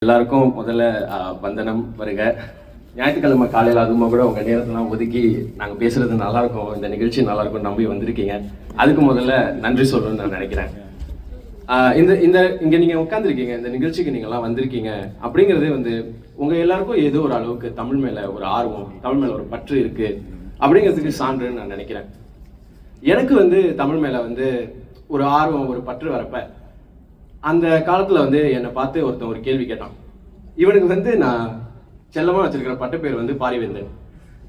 எல்லாருக்கும் முதல்ல வந்தனம் வருக. ஞாயிற்றுக்கிழமை காலையில் அதுமா கூட உங்கள் நேரத்தெல்லாம் ஒதுக்கி நாங்கள் பேசுகிறது நல்லாயிருக்கும், இந்த நிகழ்ச்சி நல்லாயிருக்கும் நம்பி வந்திருக்கீங்க. அதுக்கு முதல்ல நன்றி சொல்லணும்னு நான் நினைக்கிறேன். இங்கே நீங்கள் உட்காந்துருக்கீங்க, இந்த நிகழ்ச்சிக்கு நீங்கள்லாம் வந்திருக்கீங்க அப்படிங்கிறது உங்கள் எல்லாருக்கும் ஏதோ ஒரு அளவுக்கு தமிழ் மேலே ஒரு ஆர்வம், தமிழ் மேலே ஒரு பற்று இருக்குது அப்படிங்கிறதுக்கு சான்றுன்னு நான் நினைக்கிறேன். எனக்கு தமிழ் மேலே ஒரு ஆர்வம், ஒரு பற்று வரப்ப அந்த காலத்தில் என்னை பார்த்து ஒருத்தன் ஒரு கேள்வி கேட்டான். இவனுக்கு நான் செல்லமாக வச்சிருக்கிற பட்டப்பேர் பாரிவேந்தன்.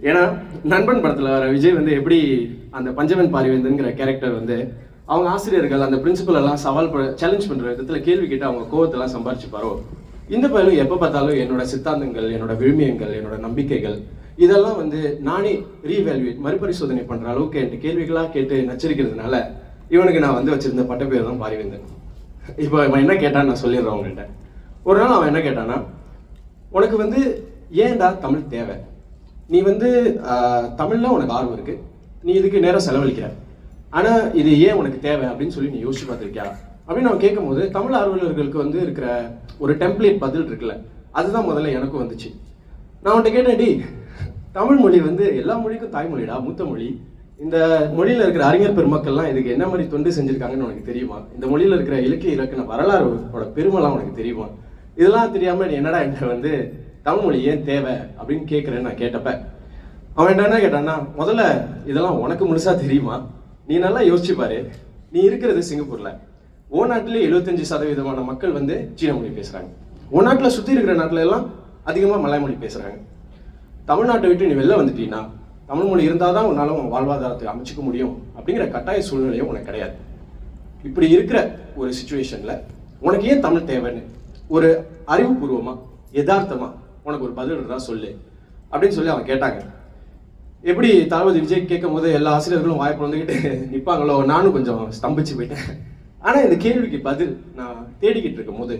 ஏன்னா நண்பன் படத்தில் வர விஜய் எப்படி அந்த பஞ்சவன் பாரிவேந்தன்கிற கேரக்டர் அவங்க ஆசிரியர்கள் அந்த பிரின்சிபல் எல்லாம் சேலஞ்ச் பண்ணுற விதத்தில் கேள்வி கேட்டு அவங்க கோவத்தெல்லாம் சம்பாரிச்சுப்பாரோ, இந்த பயிலும் எப்போ பார்த்தாலும் என்னோட சித்தாந்தங்கள், என்னோட விழுமியங்கள், என்னோட நம்பிக்கைகள் இதெல்லாம் நானே ரீவேல்யூவேட் மறுபரிசோதனை பண்ணுற அளவுக்கு என் கேள்விகளாக கேட்டு நச்சரிக்கிறதுனால இவனுக்கு நான் வச்சிருந்த பட்டப்பேர் தான் பாரிவேந்தன். இப்போ அவன் என்ன கேட்டான்னு நான் சொல்லிடுறேன் அவங்கள்ட்ட. ஒரு நாள் அவன் என்ன கேட்டான்னா, உனக்கு ஏன்டா தமிழ் தேவை? நீ தமிழில் உனக்கு ஆர்வம் இருக்குது, நீ இதுக்கு நேரம் செலவழிக்கிற, ஆனால் இது ஏன் உனக்கு தேவை அப்படின்னு சொல்லி நீ யோசிச்சு பார்த்துருக்கியா அப்படின்னு அவன் கேட்கும்போது, தமிழ் ஆர்வலர்களுக்கு இருக்கிற ஒரு டெம்ப்ளேட் பதில் இருக்குல்ல, அதுதான் முதல்ல எனக்கும் வந்துச்சு. நான் அவன்கிட்ட கேட்டேன், டி தமிழ் மொழி எல்லா மொழிக்கும் தாய்மொழிடா, மூத்த மொழி. இந்த மொழியில் இருக்கிற அறிஞர் பெருமக்கள்லாம் இதுக்கு என்ன மாதிரி தொண்டு செஞ்சுருக்காங்கன்னு உனக்கு தெரியுமா? இந்த மொழியில் இருக்கிற இலக்கிய இலக்கண வரலாறோட பெருமைலாம் உனக்கு தெரியுமா? இதெல்லாம் தெரியாமல் நீ என்னடா என்கிட்ட தமிழ் மொழி ஏன் தேவை அப்படின்னு கேட்குறேன்னு நான் கேட்டப்ப அவன் என்ன கேட்டான்னா, முதல்ல இதெல்லாம் உனக்கு முழுசாக தெரியுமா? நீ நல்லா யோசிச்சு பாரு. நீ இருக்கிறது சிங்கப்பூரில், ஓ நாட்டிலே 75% மக்கள் சீன மொழி பேசுகிறாங்க. ஓ நாட்டில் சுற்றி இருக்கிற நாட்டில எல்லாம் அதிகமாக மலாய் மொழி பேசுகிறாங்க. தமிழ்நாட்டை விட்டு நீ வெளில வந்துட்டீங்கன்னா தமிழ் மொழி இருந்தால் தான் உன்னால உன் வாழ்வாதாரத்தை அமைச்சிக்க முடியும் அப்படிங்கிற கட்டாய சூழ்நிலையும் உனக்கு கிடையாது. இப்படி இருக்கிற ஒரு சுச்சுவேஷனில் உனக்கு ஏன் தமிழ் தேவைன்னு ஒரு அறிவுபூர்வமாக யதார்த்தமாக உனக்கு ஒரு பதில் இருந்தால் சொல்லு அப்படின்னு சொல்லி அவன் கேட்டாங்க. எப்படி தளபதி விஜய் கேட்கும் போது எல்லா ஆசிரியர்களும் வாய்ப்பு வந்துக்கிட்டு நிற்பாங்களோ, நானும் கொஞ்சம் ஸ்தம்பிச்சு போயிட்டேன். ஆனால் இந்த கேள்விக்கு பதில் நான் தேடிக்கிட்டு இருக்கும் போது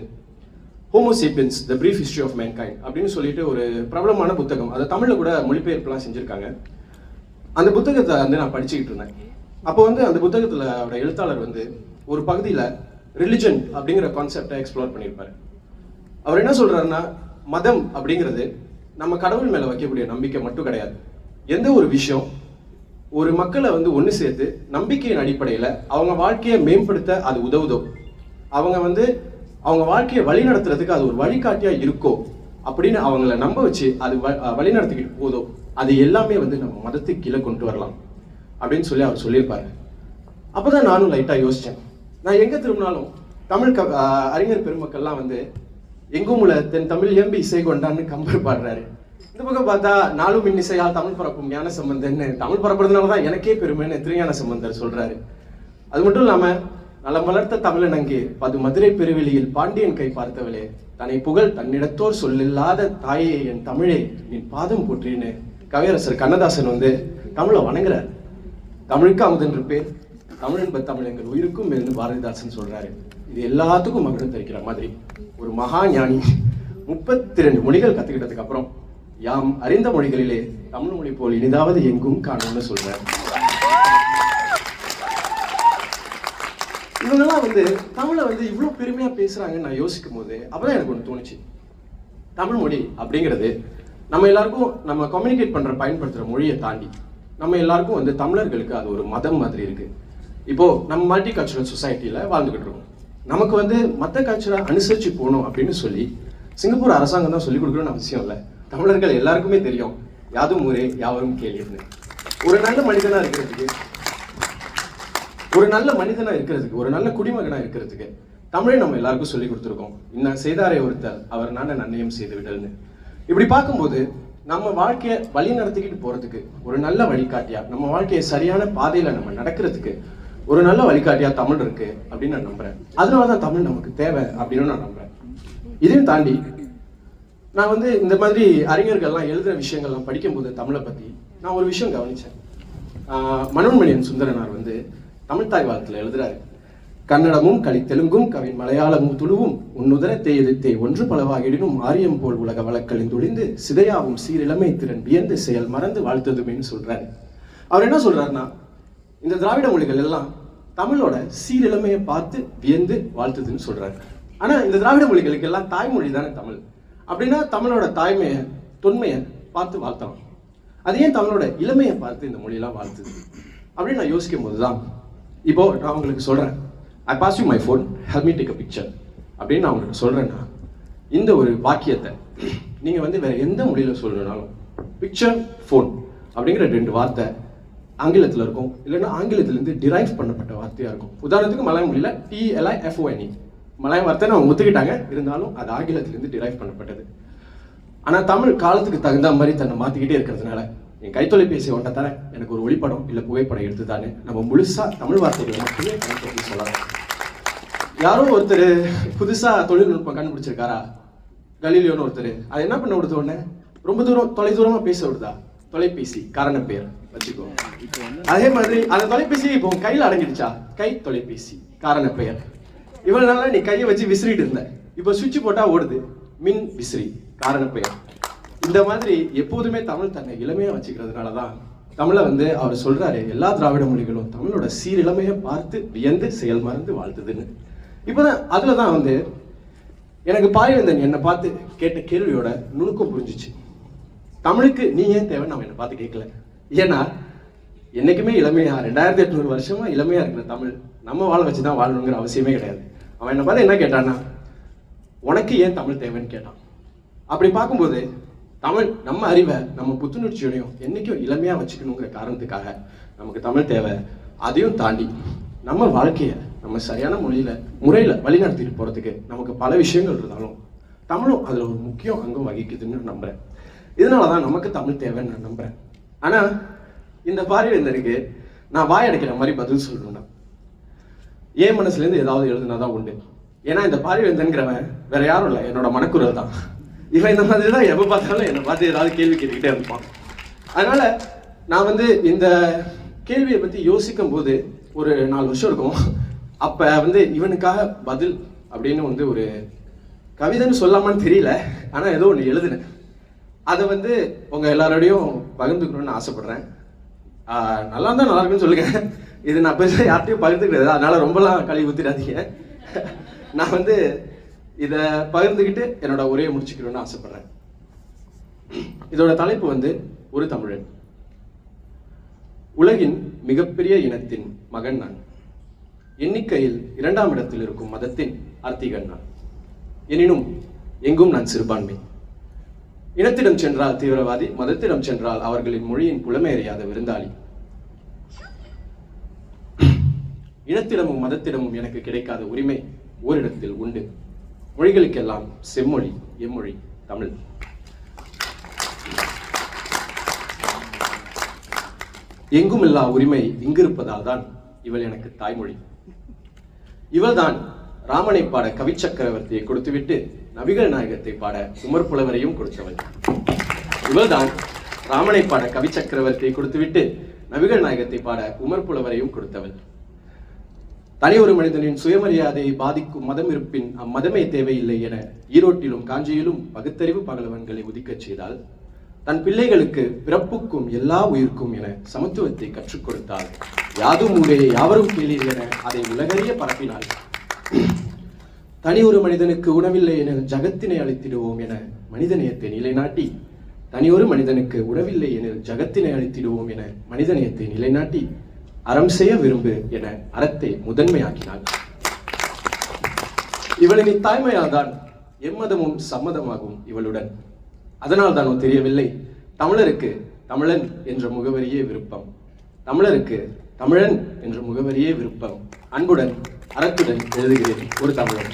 Homo sapiens the brief history of mankind அப்படின்னு சொல்லிட்டு ஒரு பிரபலமான புத்தகம், அதை தமிழில் கூட மொழிபெயர்ப்புலாம் செஞ்சுருக்காங்க. அந்த புத்தகத்தை நான் படிச்சுக்கிட்டு இருந்தேன். அப்போ அந்த புத்தகத்தில் அவரோட எழுத்தாளர் ஒரு பகுதியில் ரிலிஜன் அப்படிங்கிற கான்செப்டை எக்ஸ்ப்ளோர் பண்ணியிருப்பார். அவர் என்ன சொல்கிறாருன்னா, மதம் அப்படிங்கிறது நம்ம கடவுள் மேலே வைக்கக்கூடிய நம்பிக்கை மட்டும் கிடையாது. எந்த ஒரு விஷயம் ஒரு மக்களை ஒன்று சேர்த்து நம்பிக்கையின் அடிப்படையில் அவங்க வாழ்க்கையை மேம்படுத்த அது உதவுதோ, அவங்க அவங்க வாழ்க்கையை வழி நடத்துறதுக்கு அது ஒரு வழிகாட்டியாக இருக்கோ அப்படின்னு அவங்கள நம்ப வச்சு அது வழி நடத்திக்கிட்டு போதோ, அது எல்லாமே நம்ம மதத்துக்கு கீழே கொண்டு வரலாம் அப்படின்னு சொல்லி அவர் சொல்லியிருப்பாரு. அப்போதான் நானும் லைட்டாக யோசித்தேன். நான் எங்கே திரும்பினாலும் தமிழ் அறிஞர் பெருமக்கள்லாம் எங்கும் உள்ள தென் தமிழ் எம்பி இசை கொண்டான்னு கம்பர் பாடுறாரு. இந்த பக்கம் பார்த்தா நாளும் இன்னிசையால் தமிழ் பரப்பும் ஞான சம்பந்தன்னு, தமிழ் பரப்புறதுனால தான் எனக்கே பெருமைன்னு திருஞான சம்பந்தர் சொல்றாரு. அது மட்டும் இல்லாமல், நலம் வளர்த்த தமிழன் அங்கே பது மதுரை பெருவெளியில் பாண்டியன் கை பார்த்தவளே, தன்னை புகழ் தன்னிடத்தோர் சொல்லில்லாத தாயே என் தமிழே என் பாதம் போற்றின்னு கவியரசர் கண்ணதாசன் தமிழை வணங்குறார். தமிழுக்கு அமுதென்று பேர், தமிழ் என்பது தமிழ் எங்கள் உயிருக்கும் என்று பாரதிதாசன் சொல்றாரு. இது எல்லாத்துக்கும் மகன் தரிக்கிற மாதிரி ஒரு மகா ஞானி 32 மொழிகள் கத்துக்கிட்டதுக்கு அப்புறம் யாம் அறிந்த மொழிகளிலே தமிழ் மொழி போல் இனிதாவது எங்கும் காணும்னு சொல்றாரு. இவங்கெல்லாம் தமிழை இவ்வளோ பெருமையா பேசுறாங்கன்னு நான் யோசிக்கும் போது அப்பதான் எனக்கு ஒன்று தோணுச்சு. தமிழ் மொழி அப்படிங்கிறது நம்ம எல்லாருக்கும் நம்ம கம்யூனிகேட் பண்ற பயன்படுத்துற மொழியை தாண்டி நம்ம எல்லாருக்கும் தமிழர்களுக்கு அது ஒரு மதம் மாதிரி இருக்கு. இப்போ நம்ம மல்டி கல்ச்சுரல் சொசைட்டியில வாழ்ந்துகிட்டு இருக்கோம். நமக்கு மற்ற கல்ச்சரை அனுசரிச்சு போகணும் அப்படின்னு சொல்லி சிங்கப்பூர் அரசாங்கம் தான் சொல்லிக் கொடுக்கணும்னு அவசியம் இல்லை. தமிழர்கள் எல்லாருக்குமே தெரியும், யாதும் ஊரே யாவரும் கேள்வின்னு. ஒரு நல்ல மனிதனா இருக்கிறதுக்கு, ஒரு நல்ல குடிமகனா இருக்கிறதுக்கு தமிழை நம்ம எல்லாருக்கும் சொல்லி கொடுத்துருக்கோம். இன்னும் செய்தாரே ஒருத்தர் அவர் நானே நன்னயம் செய்து விடல்னு. இப்படி பார்க்கும்போது நம்ம வாழ்க்கையை வழி நடத்திக்கிட்டு போறதுக்கு ஒரு நல்ல வழிகாட்டியா, நம்ம வாழ்க்கையை சரியான பாதையில நம்ம நடக்கிறதுக்கு ஒரு நல்ல வழிகாட்டியா தமிழ் இருக்கு அப்படின்னு நான் நம்புறேன். அதனாலதான் தமிழ் நமக்கு தேவை அப்படின்னு நான் நம்புறேன். இதையும் தாண்டி நான் இந்த மாதிரி அறிஞர்கள்லாம் எழுதுற விஷயங்கள்லாம் படிக்கும்போது தமிழை பத்தி நான் ஒரு விஷயம் கவனிச்சேன். மனோன்மணியன் சுந்தரனார் தமிழ் தாய் வாழ்த்துல எழுதுறாரு, கன்னடமும் களி தெலுங்கும் கவின் மலையாளமும் துளுவும் உன்னுதரத்தை எதிர்த்தே ஒன்று பலவாகிடினும் ஆரியம் போல் உலக வழக்கலின் துளிந்து சிதையாவும் சீரிழமை திறன் வியந்து செயல் மறந்து வாழ்த்ததுமேன்னு சொல்றாரு. அவர் என்ன சொல்றாருன்னா, இந்த திராவிட மொழிகள் எல்லாம் தமிழோட சீரிழமையை பார்த்து வியந்து வாழ்த்துதுன்னு சொல்றாரு. ஆனால் இந்த திராவிட மொழிகளுக்கு எல்லாம் தாய்மொழி தானே தமிழ். அப்படின்னா தமிழோட தாய்மையை தொன்மையை பார்த்து வாழ்த்தலாம். அது ஏன் தமிழோட இளமையை பார்த்து இந்த மொழியெல்லாம் வாழ்த்துது அப்படின்னு நான் யோசிக்கும் போது தான் இப்போ நான் உங்களுக்கு சொல்கிறேன், I pass you my phone, help me take a picture அப்படின்னு நான் உங்களுக்கு சொல்கிறேன்னா, இந்த ஒரு வாக்கியத்தை நீங்கள் வந்து வேறு எந்த மொழியில் சொல்லணும்னாலும் பிக்சர் ஃபோன் அப்படிங்கிற 2 வார்த்தை ஆங்கிலத்தில் இருக்கும், இல்லைன்னா ஆங்கிலத்திலேருந்து டிரைவ் பண்ணப்பட்ட வார்த்தையாக இருக்கும். உதாரணத்துக்கு மலையாள மொழியில் TLIFONE மலையாள வார்த்தை நம்ம ஒத்துக்கிட்டாங்க, இருந்தாலும் அது ஆங்கிலத்திலேருந்து டிரைவ் பண்ணப்பட்டது. ஆனால் தமிழ் காலத்துக்கு தகுந்த மாதிரி தன்னை மாற்றிக்கிட்டே இருக்கிறதுனால என் கைத்தொலைபேசி ஒன்றை தர எனக்கு ஒரு ஒளிப்படம் இல்லை புகைப்படம் எடுத்து தானே நம்ம முழுசாக தமிழ் வார்த்தைகளை மட்டுமே கணக்கு சொல்லலாம். யாரோ ஒருத்தர் புதுசாக தொழில்நுட்பம் கண்டுபிடிச்சிருக்காரா, கலீலியோன்னு ஒருத்தர், அதை என்ன பண்ண விடுத்த உடனே ரொம்ப தொலைதூரமாக பேச விடுதா, தொலைபேசி காரண பேர் வச்சுக்கோ. அதே மாதிரி அந்த தொலைபேசி இப்போ கையில் அடங்கிடுச்சா, கை தொலைபேசி காரண பெயர். இவ்வளவு நாளா நீ கையை வச்சு விசிறிட்டு இருந்த, இப்போ சுவிட்ச் போட்டா ஓடுது, மின் விசிறி காரண பெயர். இந்த மாதிரி எப்போதுமே தமிழ் தன்னை இளமையா வச்சுக்கிறதுனாலதான் தமிழை வந்து அவர் சொல்றாரு, எல்லா திராவிட மொழிகளும் தமிழோட சீரிழமையை பார்த்து வியந்து செயல் மறந்து வாழ்த்துதுன்னு. இப்போதான் அதுலதான் வந்து எனக்கு பாரிவேந்தன் என்னை பார்த்து கேட்ட கேள்வியோட நுணுக்கம் புரிஞ்சிச்சு. தமிழுக்கு நீ ஏன் தேவைன்னு அவன் என்னை பார்த்து கேட்கல. ஏன்னா என்னைக்குமே இளமையா 2800 வருஷமா இளமையா இருக்கிற தமிழ் நம்ம வாழ வச்சுதான் வாழணுங்கிற அவசியமே கிடையாது. அவன் என்னை பார்த்து என்ன கேட்டான்னா, உனக்கு ஏன் தமிழ் தேவைன்னு கேட்டான். அப்படி பார்க்கும்போது தமிழ் நம்ம அறிவை நம்ம புத்துணர்ச்சியோடையும் என்னைக்கும் இளமையா வச்சுக்கணுங்கிற காரணத்துக்காக நமக்கு தமிழ் தேவை. அதையும் தாண்டி நம்ம வாழ்க்கையை நம்ம சரியான முறையில் வழிநடத்திட்டு போறதுக்கு நமக்கு பல விஷயங்கள் இருந்தாலும் தமிழும் அதுல ஒரு முக்கிய அங்கம் வகிக்குதுன்னு நான் நம்புறேன். இதனாலதான் நமக்கு தமிழ் தேவைன்னு நான் நம்புறேன். ஆனா இந்த பாரிவேந்தருக்கு நான் வாயடைக்கிற மாதிரி பதில் சொல்லணும்னா என் மனசுல இருந்து ஏதாவது எழுதுனாதான் உண்டு. ஏன்னா இந்த பாரிவேந்தன்கிறவன் வேற யாரும் இல்லை, என்னோட மனக்குரல் தான். இவன் இந்த மாதிரி தான் எப்போ பார்த்தாலும் என்னை பார்த்து ஏதாவது கேள்வி கேட்டுக்கிட்டே இருப்பான். அதனால நான் வந்து இந்த கேள்வியை பற்றி யோசிக்கும் போது ஒரு 4 வருஷம் இருக்கும். அப்போ வந்து இவனுக்காக பதில் அப்படின்னு வந்து ஒரு கவிதைன்னு சொல்லாமான்னு தெரியல, ஆனால் ஏதோ ஒன்று எழுதுனேன். அதை வந்து உங்கள் எல்லாரோடையும் பகிர்ந்துக்கணும்னு ஆசைப்படுறேன். நல்லா இருந்தால் நல்லா இருக்குன்னு சொல்லுங்க. இது நான் பெருசாக யார்ட்டையும் பகிர்ந்துக்கிறது, அதனால ரொம்பலாம் கழுவி ஊற்றிடாதீங்க. நான் வந்து இதை பகிர்ந்துக்கிட்டு என்னோட உரையை முடிச்சுக்கணும்னு ஆசைப்படுறேன். இதோட தலைப்பு வந்து ஒரு தமிழன். உலகின் மிகப்பெரிய இனத்தின் மகன் நான். எண்ணிக்கையில் 2ஆம் இடத்தில் இருக்கும் மதத்தின் அர்த்திகன் நான். எனினும் எங்கும் நான் சிறுபான்மை. இனத்திடம் சென்றால் தீவிரவாதி, மதத்திடம் சென்றால் அவர்களின் மொழியின் புலமையறியாத விருந்தாளி. இனத்திடமும் மதத்திடமும் எனக்கு கிடைக்காத உரிமை ஓரிடத்தில் உண்டு. மொழிகளுக்கெல்லாம் செம்மொழி எம்மொழி தமிழ். எங்குமில்லா உரிமை இங்கிருப்பதால் தான் இவள் எனக்கு தாய்மொழி. இவள் தான் ராமனை பாட கவி சக்கரவர்த்தியை கொடுத்துவிட்டு நபிகள் நாயகத்தை பாட உமர் புலவரையும் கொடுத்தவள். இவள் தான் ராமனை பாட கவி சக்கரவர்த்தியை கொடுத்துவிட்டு நபிகள் நாயகத்தை பாட உமர் புலவரையும் கொடுத்தவள். தனி ஒரு மனிதனின் சுயமரியாதையை பாதிக்கும் மதம் இருப்பின் அம்மதமே தேவையில்லை என ஈரோட்டிலும் காஞ்சியிலும் பகுத்தறிவு பகலவன்களை உதிக்கச் செய்தால், தன் பிள்ளைகளுக்கு பிறப்புக்கும் எல்லா உயிர்க்கும் என சமத்துவத்தை கற்றுக் கொடுத்தால், யாதும் ஊரே யாவரும் கேளீர் என அதை உலகறிய பரப்பினாள். தனி ஒரு மனிதனுக்கு உணவில்லை என ஜகத்தினை அழித்திடுவோம் என மனிதநேயத்தை நிலைநாட்டி, தனி ஒரு மனிதனுக்கு உணவில்லை என ஜகத்தினை அழித்திடுவோம் என மனிதநேயத்தை நிலைநாட்டி, அறம் செய்ய விரும்பு என அறத்தை முதன்மையாக்கினாள். இவளின் தாய்மையால் தான் எம்மதமும் சம்மதமாகும் இவளுடன். அதனால் தானோ தெரியவில்லை, தமிழருக்கு தமிழன் என்ற முகவரியே விருப்பம். தமிழருக்கு தமிழன் என்ற முகவரியே விருப்பம். அன்புடன் அறத்துடன் எழுதுகிறேன் ஒரு தமிழன்.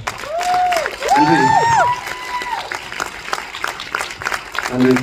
நன்றி.